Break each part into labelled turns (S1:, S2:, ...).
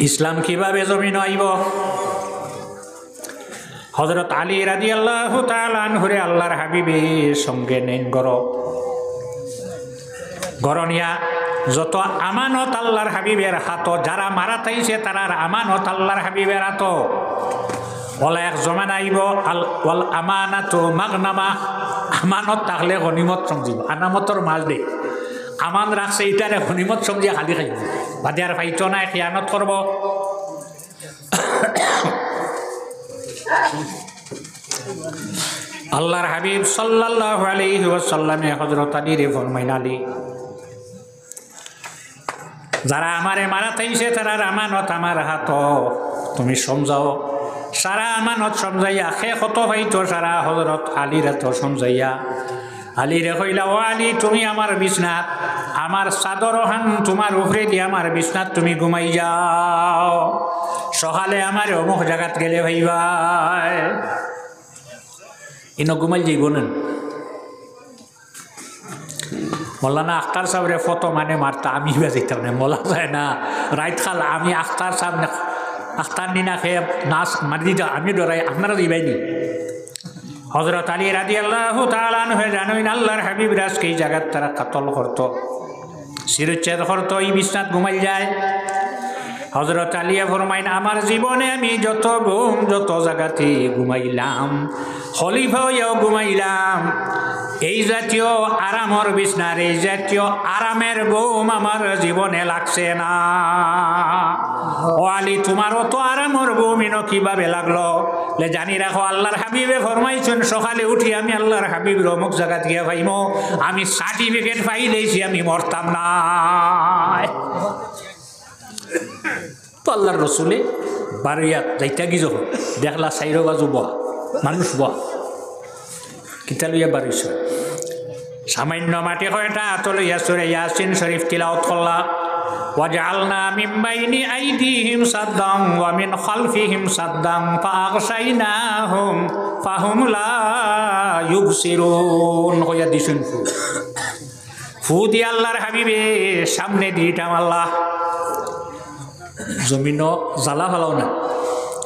S1: ইসলাম কিভাবে জমিন আইব? হযরত আলী রাদিয়াল্লাহু তাআলা আনহুরে আল্লাহর হাবিবের সঙ্গে নেন গরনিয়া যত আমানত আল্লাহর হাবিবের হাত, যারা মারা তাইছে তারার আমানত আল্লাহর হাবিবের হাত। ওলা এক জমানা আইব ওয়াল আমানাতু মাগনামা, আমানত থাকলে গনিমত সমঝিব, আনামতর মাল দে আমান রাখছে এটারে গনিমত সমঝিয়া খালি খাইব, বাদে আর পাইতো না, খিয়ানত করব। আল্লাহর হাবিব সাল্লাল্লাহু আলাইহি ওয়াসাল্লামে হযরত আলীরে ফরমাইনালি, যারা আমারে মারা তাইছে তারার আমানত আমার হাত, তুমি সমঝাও। সারা আমানত সমঝাইয়া খে কত হইতো সারা হযরত আলীর তো সমঝাইয়া আলীরে কইলা, ও আলী তুমি আমার বিছনাত, আমার চাদর হান তোমার উপরে দিয়ে আমার বিছনাত তুমি ঘুমাই যাও, সকালে আমার অমুক জায়গাত গেলে ভাইবাই ইনো ঘুমাই যাইব না। মৌলানা আখতার সাহেবের ফটো মানে মারতা, আমি যেতাম না, মলা যায় না রাইত খাল আমি আখতার সাহেব আখতার নিনা খেয়ে নাচ মারি দিত, আমি ডরাই, আপনারা দিবাইনি। হযরত আলী রাদিয়াল্লাহু তাআলা আনহু জানেন আল্লাহর হাবিব রাজকে এই জায়গার তারা কাতল করতো, শিরচ্ছেদ করতো, এই বিছনাত ঘুমাই যায়। হযরত আলী ফরমাইন, আমার জীবনে আমি যত ঘুম যত জায়গাতে ঘুমাইলাম, খলিফা হইয়াও ঘুমাইলাম, এই জাতীয় আরামর বিছনার এই জাতীয় আরামের ঘুম আমার জীবনে লাগছে না। ও আলী তোমারও তো আরামর ঘুম ইনো কিভাবে লাগলো? জানি রাখো আল্লাহর হাবিবে ফরমাইছেন সকালে উঠি আমি আল্লাহর হাবিবের অমুক জায়গাত গিয়া পাইমো, আমি সার্টিফিকেট পাইলেছি আমি মরতাম না। তো আল্লাহর রসুলে বারোয়াত যাইতা কি যখন দেখলা সাইরো বাজু বহ মানুষ বহ কিতা লইয়া বাড়িছ, সামান্য মাটি কয়টা হাত লইয়া সরে ইয়াসিন শরীফ তিলাওয়াত করলা। ওয়াজআলনা মিন বাইনি আইদিহিম সাদ্দাম ওয়া মিন খালফিহিম সাদ্দাম ফাআগশাইনাহুম ফাহুম লা ইউবসিরুন কইয়া দিছেন। ফু দিয়ে আল্লাহর হাবিবে সামনে দিটাম আল্লাহ, জমিনও জ্বালা ফালাও না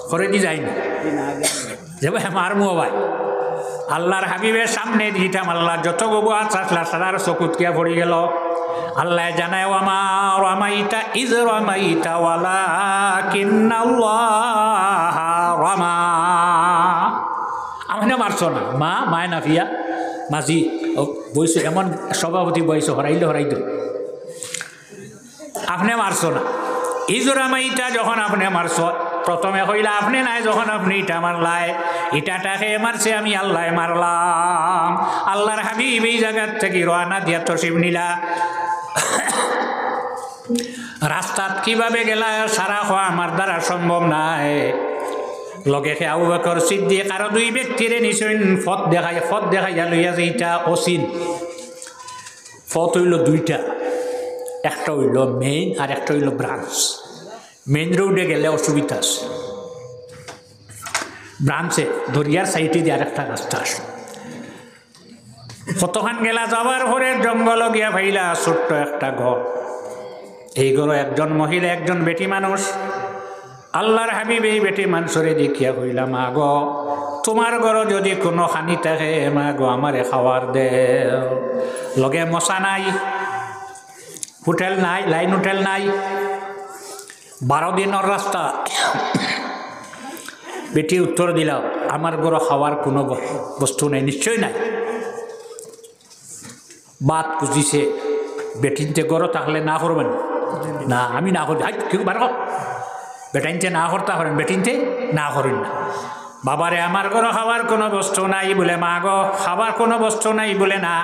S1: করে দি যাই না যে ভাই মারমু ভাই। আল্লাহর হাবিবের সামনে দিটাম আল্লাহ, যত গবু আসলা সারার চকুত কিয়া পড়ি গেল। আল্লাহ জানায় ওয়ামা রামাইতা ইজ রামাইতা ওয়ালাকিন্নাল্লাহ রামা, আমি মারছো না মা মায় নাফিয়া মাঝি বইছো, এমন সভাপতি বইছো হরাইল আপনি মারছো না। ইজরামাইটা যখন আপনি মারছ, প্রথমে কইলা আপনি নাই, যখন আপনি ইটা মারলাই ইটাটাকে মারছে আমি আল্লাহ মারলাম। আল্লাহর হাবিব এই জায়গার থেকে রওনা দিয়া তশরিফ নিলা। রাস্তাত কিভাবে গেলা সারা হওয়া আমার দ্বারা সম্ভব নাই। লগে আবু বকর সিদ্দিক আর দুই ব্যক্তিরে নিছেন ফত দেখাইয়া লইয়া যে ইটা অসিন ফত হইল দুইটা, একটা হইল মেইন আর একটা হইল ব্রাঞ্চ। মেইন রোডে গেলে অসুবিধা আছে, ব্রাঞ্চে দরিয়ার সাইডে দিয়ে আর একটা রাস্তা আছে। কতখান গেলা যাবার পরে জঙ্গল গিয়া ভাইলা ছোট্ট একটা ঘর, এই ঘরে একজন মহিলা একজন বেটি মানুষ। আল্লাহর হাবিব এই বেটি মানুষরে দেখিয়া কইলা, মা গো তোমার ঘর যদি কোনো খানি থাকে মা গো আমারে খাওয়ার দে। লগে মশা নাই, হোটেল নাই, লাইন হোটেল নাই, 12 দিনের রাস্তা। বেটি উত্তর দিল, আমার ঘরে খাওয়ার কোনো বস্তু নাই, নিশ্চয় নাই। বাত বুঝিছে বেটিনতে ঘরে থাকলে না করবেন না, আমি না করি কেউ বার বেটাইনতে না করতে পারেন, বেটিনতে না করেন না। বাবারে আমার ঘরে খাওয়ার কোনো বস্তু নাই বলে, মা গো খাবার কোনো বস্তু নাই বলে না।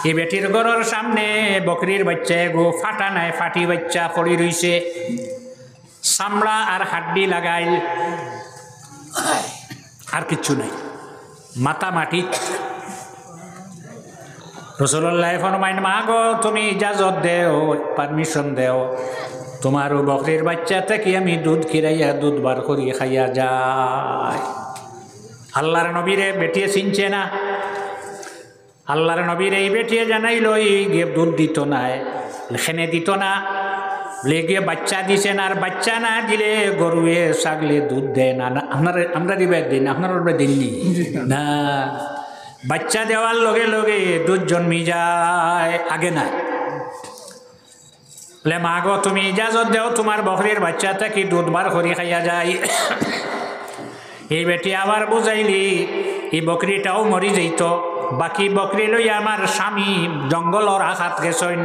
S1: এই বেটির ঘরের সামনে বকরির বাচ্চা গো ফাটা নাই, ফাটি বাচ্চা পড়ি রইছে, চামড়া আর হাড্ডি লাগাইল, আর কিচ্ছু নাই, মাথা মাটি। রাসূলুল্লাহ ফরমাইন, মা গো তুমি ইজাজত দেও, পারমিশন দেও, তোমার বকরির বাচ্চা থেকে আমি দুধ খিরাইয়া দুধ বার করি খাইয়া যায়। আল্লাহর নবীরে বেটিয়ে চিনছে না, আল্লাহর নবীর এই বেটিয়ে জানাইল এই দুধ দিত না, খেনে দিত না। বলে গিয়ে বাচ্চা দিছেন, আর বাচ্চা না দিলে গরুয়ে ছাগলে দুধ দেয় না। আমরা দিবার দিন, আপনার দিননি না। বাচ্চা দেওয়ার লগে লগে দুধ জন্মি যায়, আগে না। বলে মা গো তুমি ইজাজত দেও, তোমার বকরির বাচ্চাটা কি দুধ বার করি খাইয়া যায়। এই বেটি আবার বুঝাইলি এই বকরিটাও মরি যাইত, বাকি বকরি লই আমার স্বামী জঙ্গলর আঘাত গেছেন,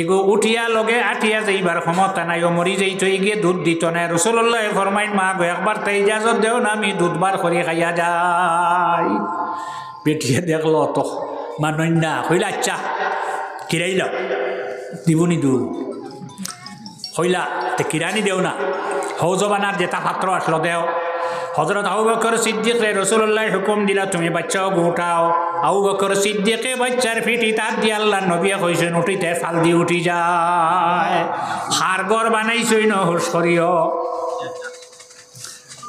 S1: ইগো উঠিয়া লগে আঠিয়া যাইবার ক্ষমতা নাই, ও মরি যাইত, গিয়ে দুধ দিত না। রাসূলুল্লাহ ফরমাইন মা গো একবার তাই ইজাজত দেও না, আমি দুধ বার করি খাইয়া যাই। বেটিয়ে দেখলো তো মানই না, হইলা আচ্ছা কিরাইল দিবনি দু হইলা তে কিরানি দেও না, হৌজবানার যেটা পাত্র আসলো দেও। হযরত আবু বকর সিদ্দিক রাসূলুল্লাহ হুকুম দিলা তুমি বাচ্চাও গোটাও। আবু বকর সিদ্দিকে বাচ্চার ফিটি তার দিয়ে আল্লাহ নবী কইছেন উঠিতে ফাল দিয়ে উঠি যায়, হাড়গড় বানাইছই ন হুশ করিও।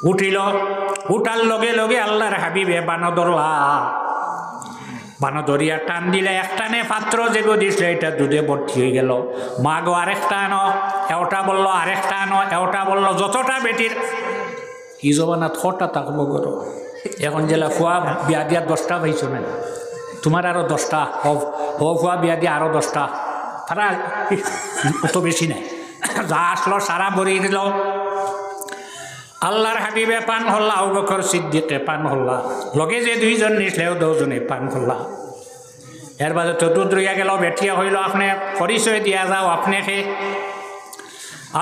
S1: উঠিল, উঠার লগে লগে আল্লাহর হাবিবে বানো ধরলা, বানো ধরিয়া টান দিলে একটানে পাত্র যেগো দিছে এটা দুধে ভর্তি হয়ে গেল। মা গো আরেকটা আনো, এওটা বললো আরেকটা আনো, এওটা বললো যতটা বেটির ই জবানা থটা থাকবো গরো। এখন জেলা ফুয়া বিয়া দিয়া 10টা পাইছো না, তোমার আরো 10টা, ফুয়া বিয়া দিয়া আরো 10টা, তারা অত বেশি নাই। যা আসলো সারা ভরিয়ে দিল। আল্লাহর হাবিবে পান হল্লা, আবু বকর সিদ্দিকে পান হল্লা, লগে যে দুইজন নিসলেও দুজনে পান হল্লা। এর বাদে তো দুধ রইয়া গেল, বেঠিয়া হইল, আপনি পরিচয় দিয়া যাও আপনি খে।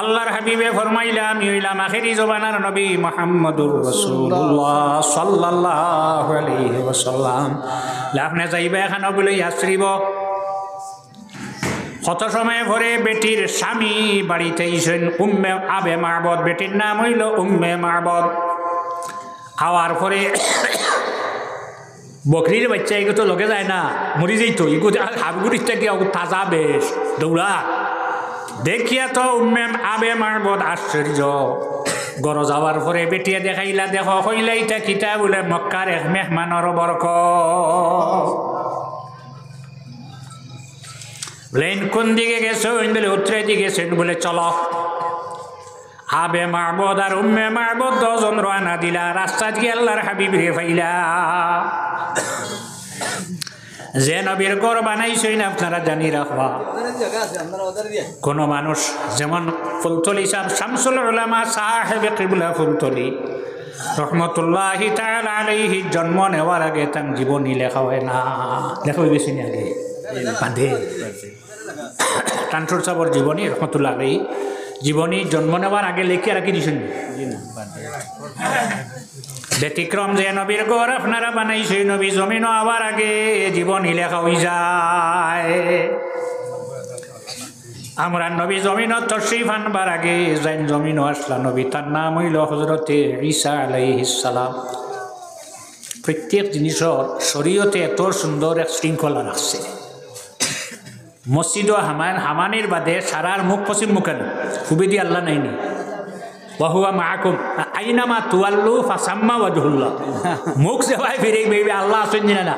S1: আল্লাহর হাবিবে ফরমাইলা আমি হইলাম আখেরি জবানার নবী মুহাম্মদুর রাসূলুল্লাহ সাল্লাল্লাহু আলাইহি ওয়াসাল্লাম। আপনি যাইবা এখানে বলে আশ্রিব। কত সময় পরে বেটির স্বামী বাড়িতে এসেন, উম্মে আবে মারবদ, বেটির নাম হইল উম্মে মারবদ। আওয়ার পরে বকরির বাচ্চা এগুলো তো লগে যায় না, মরি যাইত, এগুলো হাবগুড়ির থেকে তাজা বেশ দৌড়া দেখিয়া তো উম্মে আবে মারবদ আশ্চর্য। গর যাওয়ার পরে বেটিয়া দেখাইলা, দেখো হইলা ইটা কিতা বলে মক্কার এক মেহমানর বরকত। বলেন কোন দিকে গেছেন, বলে উত্তরে দিকে গেছেন, বলে চলো। আবে মারবদ আর উম্মে মারবদ দুজন রওনা দিলা, রাস্তা দিয়ে আল্লাহর হাবিব রে ফাইলা। যে নবীর ঘর বানাইছেন আপনারা জানি রাখবা। কোন মানুষ যেমন ফুলতলি সাহেব শামসুল উলামা সাহেব কিবলা ফুলতলি রহমতুল্লাহি তাআলা আলাইহি জন্ম নেওয়ার আগে তার জীবনী লেখা হয় না, লেখা হয়ে গেছে আগে বাঁধে টানসুর সাহেবের জীবনী রহমতুল্লাহ আলাইহি জীবনী জন্ম নেওয়ার আগে লিখে রাখি দিয়েছেন। ব্যতিক্রম যে নবীর ঘর আপনারা বানাইছে, নবী জমিনও আবার আগে জীবনী লেখা হয়ে যায়। আমরা নবী জমিনও তশরিফ আনবার আগে যাইন জমিনও আসলা নবী, তার নাম হইল হযরতে ঈসা আলাইহিস সালাম। প্রত্যেক জিনিসের শরীয়তে এত সুন্দর এক শৃঙ্খলা রাখছে। মসজিদ ও হামানির বাদে সারার মুখ পশ্চিম মুখে খুবই দিয়ে আল্লাহ নাইনি, ওয়াহুয়া মাআকুম আইনামা তুওয়াল্লু ফাসাম্মা ওয়াজহুল্লাহ। মুখ সেবাই ফিরে বেবি আল্লাহ আছেন না,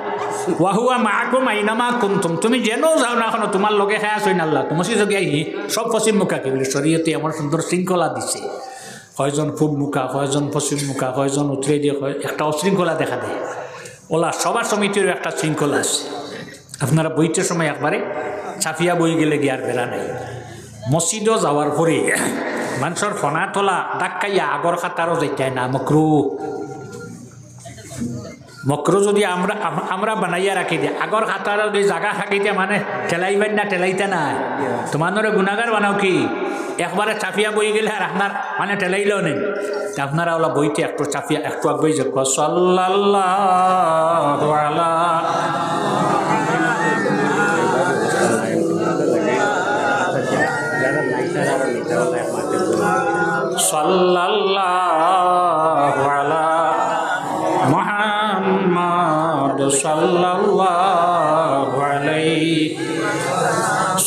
S1: ওয়াহুয়া মাআকুম আইনামা কুনতুম, তুমি যেন যাও না কেন তোমার লগে খায় আছেন আল্লাহ। তো মসজিদ গিয়ে সব পশ্চিম মুখা কি বলে শরীয়তে আমার সুন্দর শৃঙ্খলা দিছে। কয়জন পূব মুখা, কয়জন পশ্চিম মুখা, কয়জন উত্তরে দিয়ে, একটা অশৃঙ্খলা দেখা দেয়। ওলা সবার সমিতির একটা শৃঙ্খলা আছে। আপনারা বইতে সময় একবারে ছাপিয়া বই গেলে গিয়ে আর বেড়া নাই। মসজিদও যাওয়ার পরে মানুষের ফনা তোলা ডাক্কাইয়া আগর খাতারও যাইতাই না, মকরু। মকরু যদি আমরা বানাইয়া রাখি দিই, আগর খাতার যদি জায়গা থাকিতে মানে ঠেলাইবেন না, ঠেলাইতে না। তোমাদের গুণাগার বানাও কি একবারে চাপিয়া বই গেলে আর আপনার মানে ঠেলাইলেও নেই। আপনারা ওলা বইতে একটু চাপিয়া একটু আগ বই যাবো সাল্লাল্লাহু আলা সাল্লাল্লাহু আলা মুহাম্মদ সাল্লাল্লাহু আলাইহি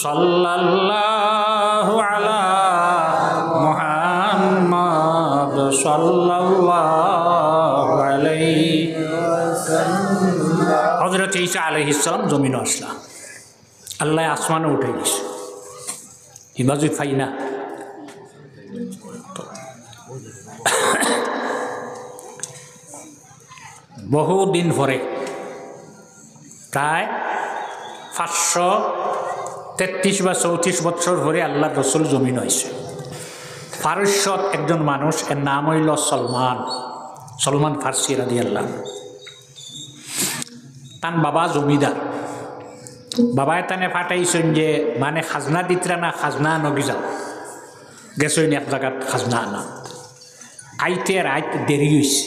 S1: সাল্লাল্লাহু আলা মুহাম্মদ সাল্লাল্লাহু আলাইহি হযরত ঈসা আলাইহিস সালাম জমিনে আসলা, আল্লাহ আসমানে উঠে গেছে। ইমাজুই ফাই না বহুদিন পরে প্রায় 533 বা 34 বছর ধরে আল্লাহ রসুল জমিন হয়েছে। ফারস্যত একজন মানুষ, এর নাম হইল সলমান ফার্সি রাদিয়াল্লাহু। তার বাবা জমিদার, বাবায় তানে ফাটাইছেন যে মানে খাজনা দিতরা না, খাজনা নগি যাও গেছেন এক জায়গাত খাজনা আনা, আইতে রাইত দেরি হয়েছে।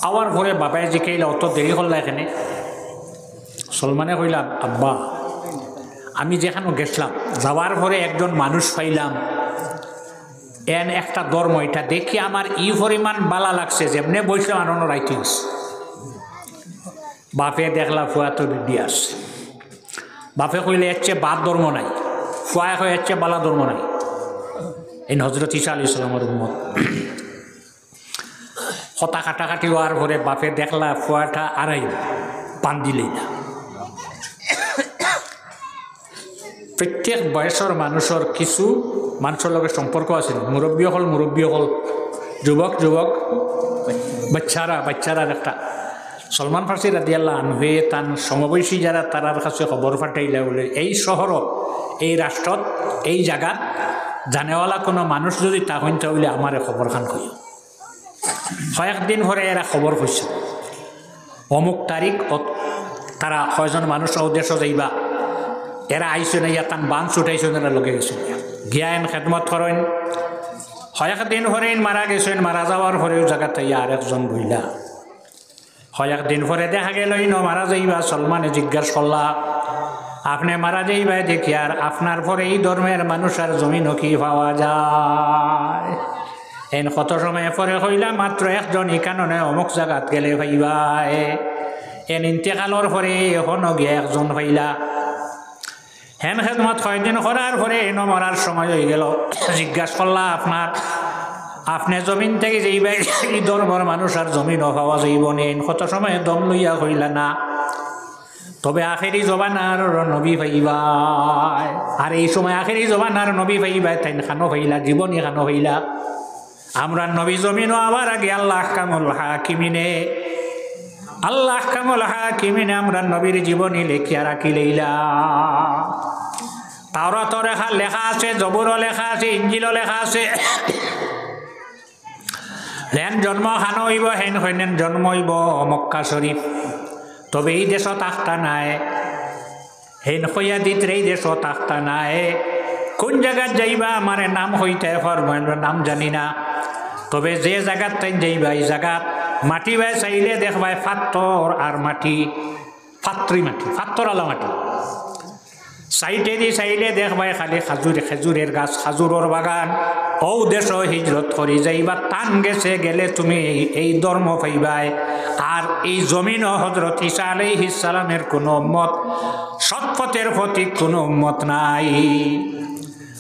S1: আওয়ার ঘরে বাবায় জিকাইলা অত দেরি করলা এখানে? সলমানে কইলাম, আব্বা আমি যেখানে গেছিলাম যাওয়ার পরে একজন মানুষ পাইলাম, এন একটা ধর্ম, এটা দেখি আমার ই পরিমাণ বালা লাগছে, যেমনি বসলাম আর অন্য রাইতে গেছে। বাপে দেখলা ফুয়া তো বিদ্যি আসছে। বাপে কইলে এর চেয়ে বাদ ধর্ম নাই, ফুয়ায় হয়ে এর চেয়ে বালা ধর্ম নাই। এই হজরত ঈসা আলাইহিস সালামের উম্মত। হতা কাটাকাটি হওয়ার পরে বাপে দেখলা ফুয়াটা আড়াই পান দিলেই না। প্রত্যেক বয়সের মানুষের কিছু মানুষের লগে সম্পর্ক আছে, মুরব্বী হল যুবক বাচ্চারা একটা। সলমান ফার্সি রাদিয়াল্লাহু আনহু তান সমবয়সী যারা তারার কাছে খবর পাঠাইলা বলে, এই শহরত, এই রাষ্ট্রত, এই জায়গাত জানেওয়ালা কোনো মানুষ যদি তা হইতে হইলে আমার খবর খান কই। কয়েকদিন পরে এরা খবর কইছে অমুক তারিখ তারা কয়জন মানুষ উদ্দেশ্য যাইবা, এরা আইসো না, ইয়া তান বান ছুটাইছেন, এরা লগে গেছেন গিয়ান খেদমত করেন। কয়েকদিন পরেই মারা গেছেন, মারা যাওয়ার পরেও জায়গাতে আর একজন বইলা। কয়েকদিন পরে দেখা গেল মারা যাইবা। সলমানে জিজ্ঞাসা করলা, আপনি মারা যাইবা দেখি আর আপনার পরে এই ধর্মের মানুষ আর জমিন কি পাওয়া যায়? এন কত সময় পরে হইলা, মাত্র একজন এই কারণে অমুক জায়গাত গেলে ভাইবা। এন ইন্তেকালর পরে এখনো গিয়ে একজন হইলা। হেন খেদমত কয়েকদিন করার পরে এন মরার সময় হয়ে গেল। জিজ্ঞাসা করলা, আপনি জমিন থেকে যাইবা, এই ধর্মের মানুষ আর জমিনও পাওয়া যাইব নেন? কত সময় দম লইয়া হইলা না, তবে আখেরি জবানার নবী ভাইবা। আর এই সময় আখেরি জবানার নবী ভাইবা, তাই খানো হইলা, জীবনী খানো হইলা। আমরা নবী জমিনও আবার আগে আল্লাহ আহকামুল হাকিমিনে আমরা নবীর জীবনী লেখিয়া রাখি লইলা। তাওরাত লেখা আছে, জবুরও লেখা আছে, ইঞ্জিলও লেখা আছে। হেন জন্ম খানো হইব, হেন হইনেন জন্ম হইব মক্কা শরীফ, তবে এই দেশত আখতা নাই। হেন হইয়া দিত এই দেশত আখতা নাই। কোন জায়গাত যাইবা আমার নাম হইতে নাম জানি না, তবে যে জায়গাত তাই যাইবা এই জায়গাত মাটি বাই চাইলে দেখবাই পাথর আর মাটি, পাত্রী মাটি, পাথর আলা মাটি। সাইডে দি চাইলে দেখবাই খালি খেজুরের গাছ, খাজুরের বাগান। ও দেশ হিজরত করি যাইবা, টান গেলে তুমি এই ধর্ম পাইবাই। আর এই জমিন হজরত ঈসা আলাইহিস সালামের কোনো উম্মত, সৎপথের প্রতি কোনো উম্মত নাই।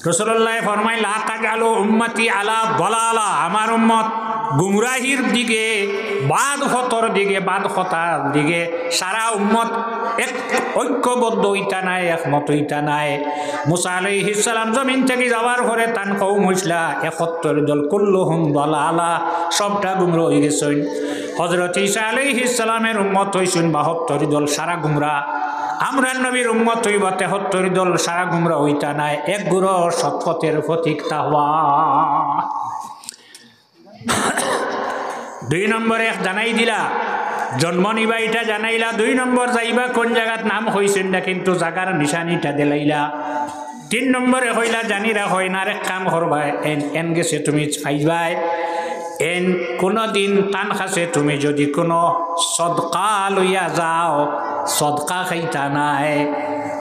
S1: রাসূলুল্লাহ ফরমায়, লা তাজালু উম্মতি আলা দালালা, আমার উম্মত গুমরাহির দিকে, বাদখতার দিকে সারা উম্মত এক ঐক্যবদ্ধ হইতা নাই, একমত হইতা নাই। মুসা আলাইহিস সালাম জমিন থেকে যাওয়ার পরে তান কওম হইসলা ৭১ দল, কুল্লুহুম দালালা, সবটা গুমরা হয়ে গেছেন। হযরত ঈসা আলাইহিস সালামের উম্মত হইছেন ৭২ দল, সারা গুমরা। আমরা নবীর উম্মত হইব ৭৩ দল, সারা গুমরা হইতা নাই, এক গুরু সৎপথের প্রতীক তাহওয়া। ২ নম্বরে জানাই দিলা, জন্ম নিবা এটা জানাইলা। ২ নম্বর যাইবা কোন জায়গাত নাম হইছেন না, কিন্তু জাগার নিশানিটা দিলাইলা। ৩ নম্বরে হইলা জানিরা হয় না, আরেক কাম করবা, এন গেছে তুমি পাইবাই। এন কোনোদিন টান খাসে তুমি যদি কোনো সদকা লইয়া যাও, সদকা খাইতা নাই।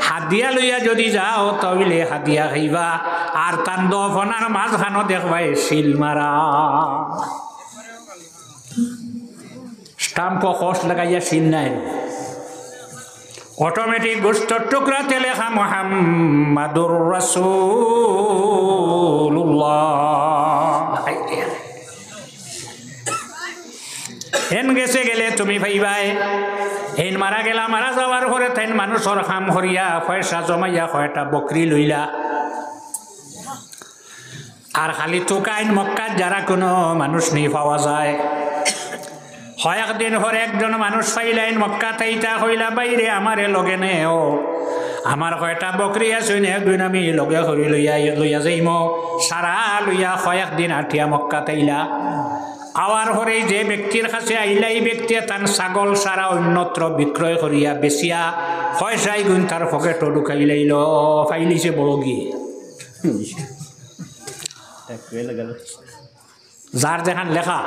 S1: হাদিয়া লইয়া যদি যাও তাহলে হাদিয়া খাইবা। আর তান দফনার মাঝখানো দেখবাই শিল মারা, স্টাম্প খস লাগাইয়া শিল নাই, অটোমেটিক গোস্তর টুকরাতে লেখা মুহাম্মাদুর রাসূলুল্লাহ। হেন গেছে গেলে তুমি ভাইবাই। হেন মারা গেলা, মারা যাওয়ার পরে তাই মানুষের কাম করিয়া পয়সা জমাইয়া কয়টা বকরি লইলা। আর খালি তোকাইন মক্কাত যারা কোনো মানুষ নেই পাওয়া যায়। কয়েকদিন পরে একজন মানুষ পাইলাইন মক্কা তাইতা হইলা, বাইরে আমারে লগে নেও, আমার কয়টা বকরি আছে একদিন আমি লগে করি লইয়া যাইম। সারা লইয়া কয়েকদিন আঠিয়া মক্কা তাইলা। আওয়ার পরে যে ব্যক্তির কাছে আইলা, এই ব্যক্তি তার ছাগল সারা অন্যত্র বিক্রয় করিয়া বেচিয়া পয়সাই গুণ তার পকেটও ঢুকাই লাইল। ফাইলিছে বড় গিয়ে যার যেখান লেখা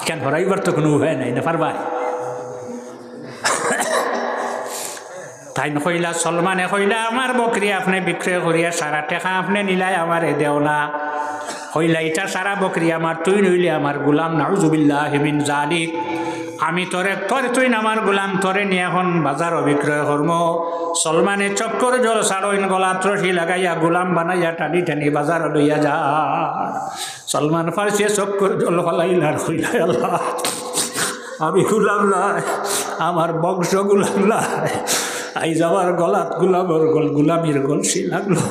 S1: কেন হরাইবার তো কোনো উপায় নাই, না পারবাই। তাই কইলা, সলমানে কইলা আমার বকরি আপনি বিক্রয় করিয়া সারা টেকা আপনি নিলাই, আমার দেও না। কইলা এটা সারা বকরি আমার, তুই নইলে আমার গোলাম, নাউজুবিল্লাহ মিন জালিক। আমি তোরে তুই আমার গোলাম, তোরে নিয়ে এখন বাজার বিক্রয় করম। সলমানে চক্কর জল সারইন গলাত রশি লাগাইয়া গোলাম বানাইয়া টানি টানি বাজার লইয়া যা। সলমান ফার্সি চক্কর জল ফলাইলার কইলা, আল্লাহ আমি গোলাম নাই, আমার বংশ গোলাম নাই, আই যাওয়ার গলাত গোলামর গোলামির গলসি লাগলো।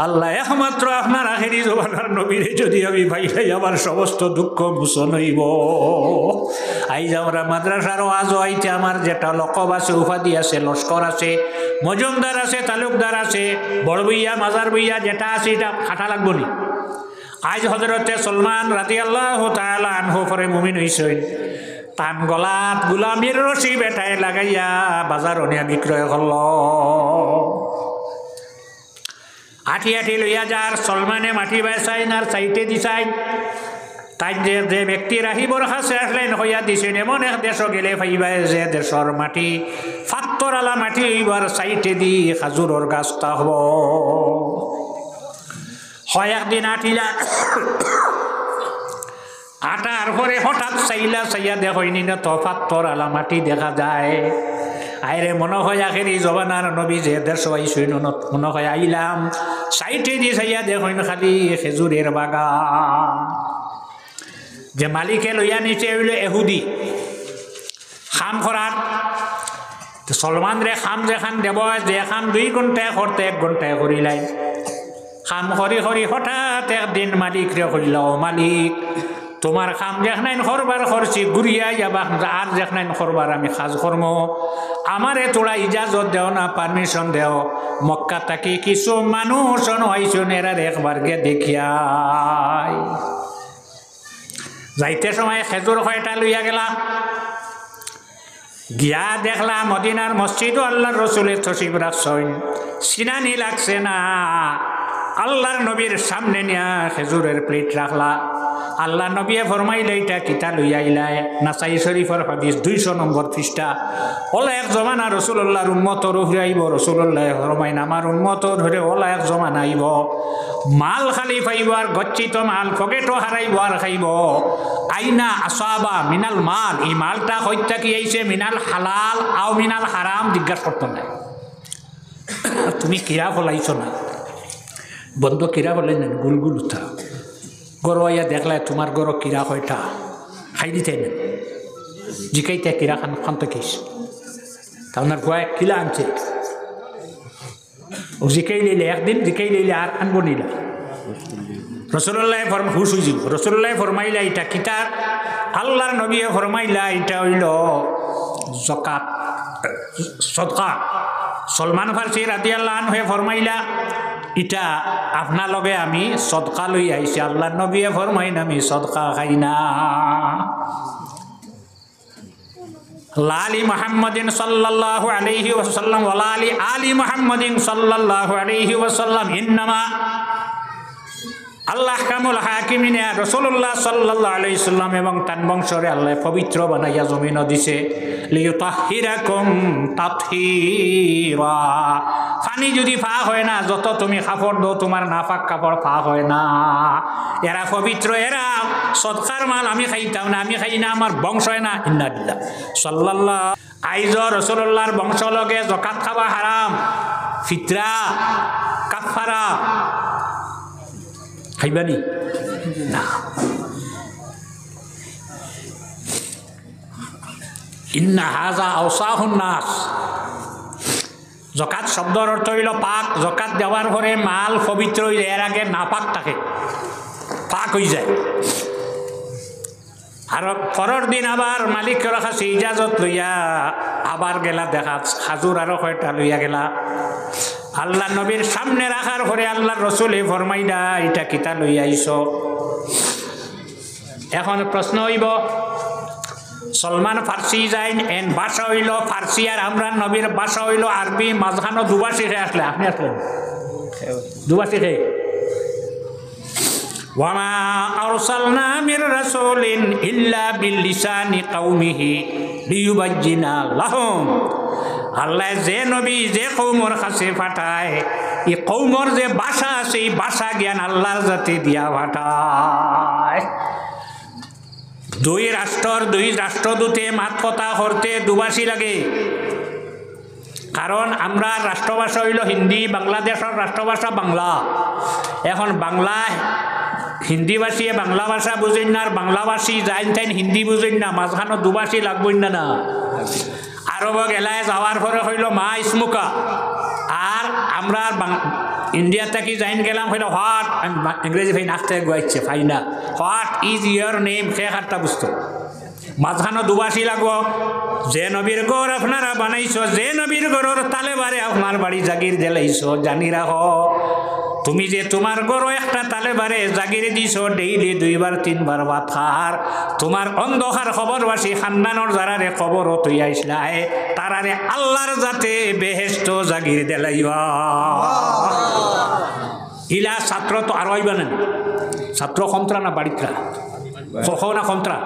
S1: আল্লাহ একমাত্র আপনার আখেরি জবানার নবীরে যদি আমি পাইলাই আমার সমস্ত দুঃখ মোচন হইব। আইজ আমরা মাদ্রাসার আজও আইতে আমার যেটা লকব আছে, উপাধি আছে, লস্কর আছে, মজুমদার আছে, তালুকদার আছে, বড় বইয়া মাজার বইয়া যেটা আছে এটা খাটা লাগবো নি। আজ হজরতে সলমান রাদিয়াল্লাহু তাআলা আনহু পরে মুমিন হইছেন, তান গলাত গোলামির রশি বেটায় লাগাইয়া বাজার অনিয়া বিক্রয় করল। আঠি আঠি লইয়া যার সলমানে মাটি বেচাইন আর চাইতে দিছাইন। তাই যে ব্যক্তি রাহিবর কাছে আসলেন হইয়া দিছেন, এমন এক দেশ গেলে পাইবাই যে দেশর মাটি ফাত্তরালা মাটি এইবার চাইতে দি খাজুরর গাছটা হব। হয় একদিন আঠিলা আটার পরে হঠাৎ চাইয়া দেখইনি না তো ফাত্তরালা মাটি দেখা যায়। আইরে মনে হয় আখেরি জবানার নবী যে দেশ আইসইন, মনে হয় আইলাম, সাইটে দি চাইয়া দেখইন খালি খেজুরের বাগান। যে মালিকে লইয়া নিচে হইল এহুদি খাম করার। সলমান রে খাম যেখান দেব, যে খাম 2 ঘন্টায় করতে 1 ঘন্টায় করিলাই। খাম করি করি হঠাৎ একদিন মালিক রে কইল, ও মালিক তোমার খাম যেখান করবার করছি ঘুরিয়া যাবা, আর যেখান করবার আমি কাজ করম, আমারে তোরা ইজাজত দেও না, পারমিশন দেও। মক্কা থাকি কিছু মানুষ আইসন, এরা একবার গে দেখিয়াই। যাইতে সময় খেজুর কয়টা লইয়া গেলা, গিয়া দেখলা মদিনার মসজিদও আল্লাহর রসুলের তশরিফ রাখছেন, সিনানি লাগছে না। আল্লাহর নবীর সামনে নিয়া খেজুরের প্লেট রাখলা। আল্লাহ নবী ফরমাইলে এটা কিতা লইয়া আইলাই, নাসাই শরীফের হাদিস 200 নম্বর পৃষ্ঠা। ওলা এক জমানা রসুল্লাহর উম্মতর উপরে আইব। রসুল্লাহ ফরমাইন আমার উম্মতর ধরে ওলা এক জমানা আইব, মাল খালি পাইব আর গচ্ছিত মাল পকেটও হারাইব আর খাইব। আইনা আসাবা মিনাল মাল, এই মালটা হইতা কি আইছে মিনাল হালাল আও মিনাল হারাম জিজ্ঞাসা করতো না। তুমি কিরা ফলাইছ না, বন্ধ কিরা বলেন গুলগুল উঠা গরোয়া দেখলা তোমার গরো কিরা কয়টা খাই দিতে না, জিকাইতে কিরা খান তো কিস তার গোয়া কিলা আনছে। ও জিকাই লইলে একদিন, জিকাই লইলে আর আনবো নিলা। রসুল্লাহ হুশ হয়ে যাব। রসুল্লাহ ফরমাইলা এটা কিতার, আল্লাহর নবী ফরমাইলা এটা হইল জকাত, সদকা। সলমান ফার্সি রাদিয়াল্লাহু আনহু ফরমাইলা এটা আপনার লগে আমি সদকা লই আইছি। আল্লাহর নবী ফরমাইন আমি সদকা খাই না। লালি মুহাম্মাদিন সাল্লাল্লাহু আলাইহি ওয়াসাল্লাম ওয়া আলি মুহাম্মাদিন সাল্লাল্লাহু আলাইহি ওয়াসাল্লাম ইন্নামা আল্লাহ কামুল হাকিমিনে রাসূলুল্লাহ সাল্লাল্লাহু আলাইহি সাল্লাম এবং তার বংশরে আল্লাহ পবিত্র বানাইয়া জমিন দিছে। লিয়ুতাহহিরাকুম তাতহীরা, পানি যদি ফা হয় না, যত তুমি কাপড় দাও তোমার নাপাক কাপড় ফা হয় না। এরা পবিত্র, এরা সদকার মাল আমি খাইতাম না, আমি খাই না, আমার বংশ হয় না। ইন্না লিল্লাহ সাল্লাল্লাহু আইজ রাসূলুল্লাহর বংশ লগে যাকাত খাওয়া হারাম, ফিতরা কাফারা খাইবানি না। ইন্না হাজা আওসাহুন নাস। জকাত শব্দর অর্থ হইল পাক। জকাত দেওয়ার পরে মাল পবিত্র হয়ে যায়, এর আগে নাপাক থাকে, পাক হয়ে যায়। আর পরের দিন আবার মালিকের কাছে ইজাজত লইয়া আবার গেলা দেখা খাজুর আরো কয়টা লইয়া গেলা। আল্লাহ নবীর সামনে রাখার পরে আল্লাহ রসুলে ফরমাইডা এটা কিতা লইয়া আইস। এখন প্রশ্ন হইব, সলমান ফার্সি যাইন এন ভাষা হইল ফার্সি, আর আমরা নবীর ভাষা হইল আরবি, মাঝখানো দুভাষী খেয়ে আসলে আপনি আসলেন দুভাষী খেয়ে। ওয়ামা আরসালনা মির রাসূলিন ইল্লা বিলিসানি কওমিহি লিয়ুবাজ্জিনা লাহুম। আল্লাহ যে নবী যে কৌমর কাছে পাঠায়, এই কৌমর যে ভাষা আছে এই ভাষা জ্ঞান আল্লাহর জাতি দিয়া পাঠায়। দুই রাষ্ট্রদূতে মাত কথা করতে দুভাষী লাগে, কারণ আমরা রাষ্ট্রভাষা হইল হিন্দি, বাংলাদেশের রাষ্ট্রভাষা বাংলা। এখন বাংলায় হিন্দিভাষী বাংলা ভাষা বুঝেন না, আর বাংলাভাষী যাইন তাইন হিন্দি বুঝেন না, মাঝখানো দুভাষী লাগবেন না। না আরব গেলায় যাওয়ার পরে হইল মা ইসমুকা, আর আমরা ইন্ডিয়া থেকে যাইন গেলাম হইল হোয়াট, ইংরেজি ভাই নাচতে গাইছে ফাই না, হোয়াট ইজ ইয়োর নেম, সে একটা বুঝতো। মাঝখানো দুভাষী লাগবো। যে নবীর গড় আপনারা বানাইছ, যে নবীর গড়ের তালে বারে আপনার বাড়ি জাগির দিলাইছ, জানি রাখ তুমি যে তোমার গড় একটা তালে বারে জাগিরে দিছ, ডেইলি 2 বার 3 বার ভাত খার, তোমার অন্ধকার খবরবাসী খানদানোর যারারে খবর তুই আইসলাই তারারে আল্লাহর যাতে বেহেস্ত জাগির দিলাইবা। ইলা ছাত্র তো আরো আইবা না, ছাত্র কমত্রা না বাড়িত্রা, কখন না কমত্রা।